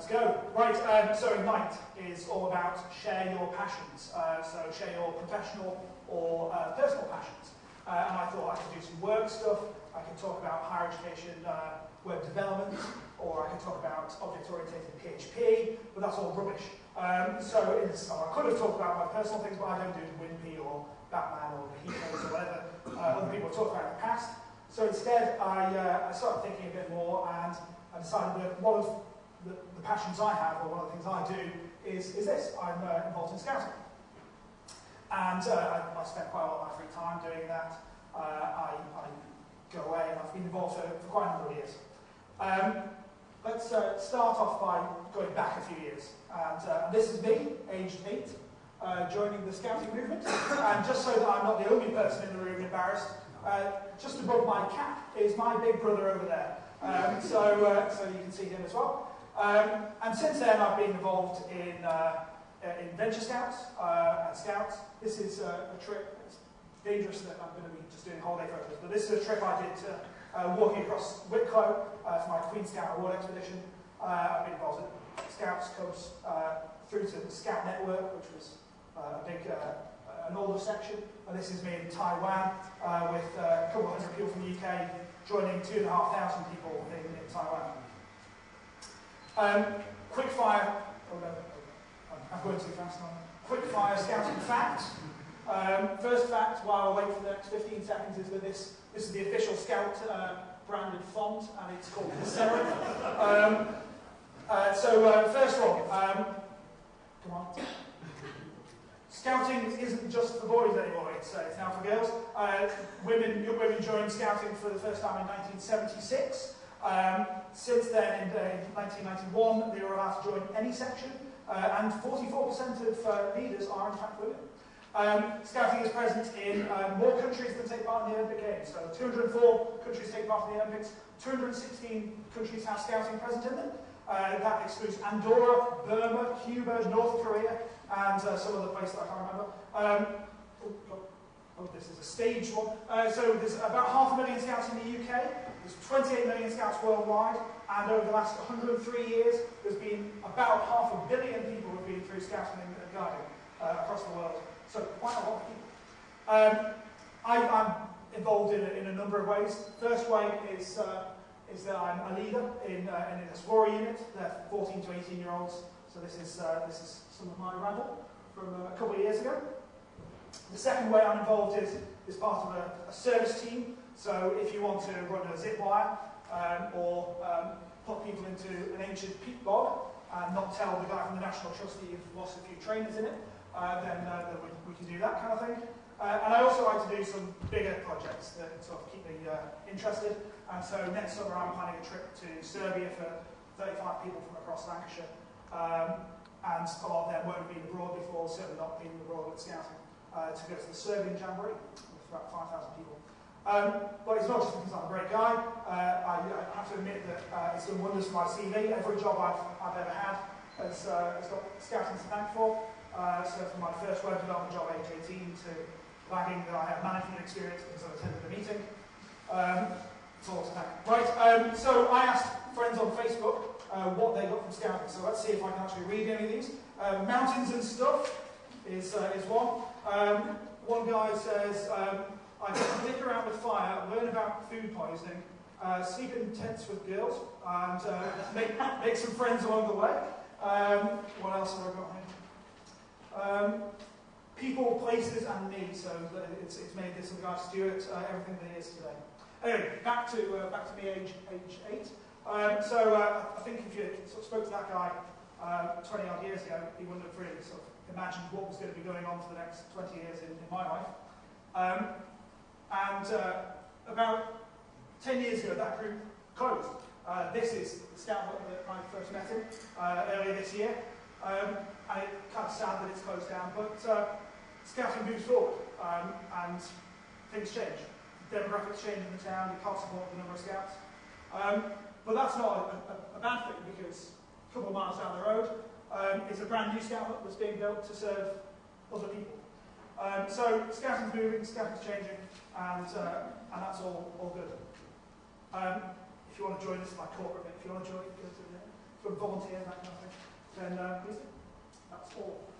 Let's go. Right, so Ignite is all about share your passions. So share your professional or personal passions. And I thought I could do some work stuff. I could talk about higher education web development, or I could talk about object-oriented PHP, but that's all rubbish. So I could have talked about my personal things, but I don't do Wimpy or Batman or the Heroes or whatever other people have talked about in the past. So instead, I started thinking a bit more, and I decided that one of the passions I have, or one of the things I do, is this. I'm involved in scouting. And I spend quite a lot of my free time doing that. I go away, and I've been involved for quite a number of years. Let's start off by going back a few years. And this is me, aged 8, joining the scouting movement. And just so that I'm not the only person in the room embarrassed, just above my cap is my big brother over there. So you can see him as well. And since then, I've been involved in Venture Scouts and Scouts. This is a trip. It's dangerous that I'm going to be just doing holiday photos, but this is a trip I did walking across Wicklow for my Queen Scout Award expedition. I've been involved in Scouts comes through to the Scout Network, which was a big, an older section. And this is me in Taiwan with a couple of hundred people from the UK joining 2,500 people in Taiwan. Quick fire. Oh no, I'm going too fast now. Quick fire scouting fact. First fact, while I wait for the next 15 seconds, is that this is the official Scout branded font, and it's called the Serif. First one. Come on. Scouting isn't just for boys anymore, it's now for girls. Young women joined Scouting for the first time in 1976. Since then, in 1991, they were allowed to join any section, and 44% of leaders are in fact women. Scouting is present in more countries than take part in the Olympic Games. So 204 countries take part in the Olympics, 216 countries have Scouting present in them. That excludes Andorra, Burma, Cuba, North Korea, and some other place that I can't remember. This is a staged one. So there's about 500,000 Scouts in the UK, there's 28 million Scouts worldwide, and over the last 103 years, there's been about 500 million people who have been through Scouting and Guiding across the world. So quite a lot of people. I'm involved in a number of ways. First way is that I'm a leader in an Explorer unit. They're 14 to 18-year-olds. So this is some of my rabble from a couple of years ago. The second way I'm involved is part of a service team. So if you want to run a zip wire or put people into an ancient peat bog and not tell the guy from the National Trust that you've lost a few trainers in it, then we can do that kind of thing. And I also like to do some bigger projects that sort of keep me interested. And so next summer I'm planning a trip to Serbia for 35 people from across Lancashire. And a lot of them won't have been abroad before, certainly not been abroad with Scouting, to go to the Serbian Jamboree with about 5,000 people. But it's not just because I'm a great guy. I have to admit that it's done wonders for my CV. Every job I've ever had has got Scouting to thank for. So from my first web development job at age 18 to lagging that I have management experience because I attended the meeting. It's all to thank. Right, so I asked friends on Facebook what they got from Scouting. So let's see if I can actually read any of these. Mountains and stuff is one. One guy says, I get to dick around with fire, learn about food poisoning, sleep in tents with girls, and make some friends along the way. What else have I got here? People, places, and me. So it's made this of the guy Stuart, everything that he is today. Anyway, back to me, age 8. I think if you sort of spoke to that guy 20 odd years ago, he wouldn't have really sort of imagined what was going to be going on for the next 20 years in my life. About 10 years ago, that group closed. This is the scout that I first met him earlier this year. And it's kind of sad that it's closed down, but Scouting moves forward, and things change. Demographics change in the town, you can't support the number of Scouts. But that's not a bad thing, because a couple of miles down the road is a brand new Scout hut that's being built to serve other people. So Scouting's moving, Scouting's changing, and that's all good. If you want to join us, my corporate bit, if you want to join, go to the for volunteers, that kind of thing, then please do. That's all.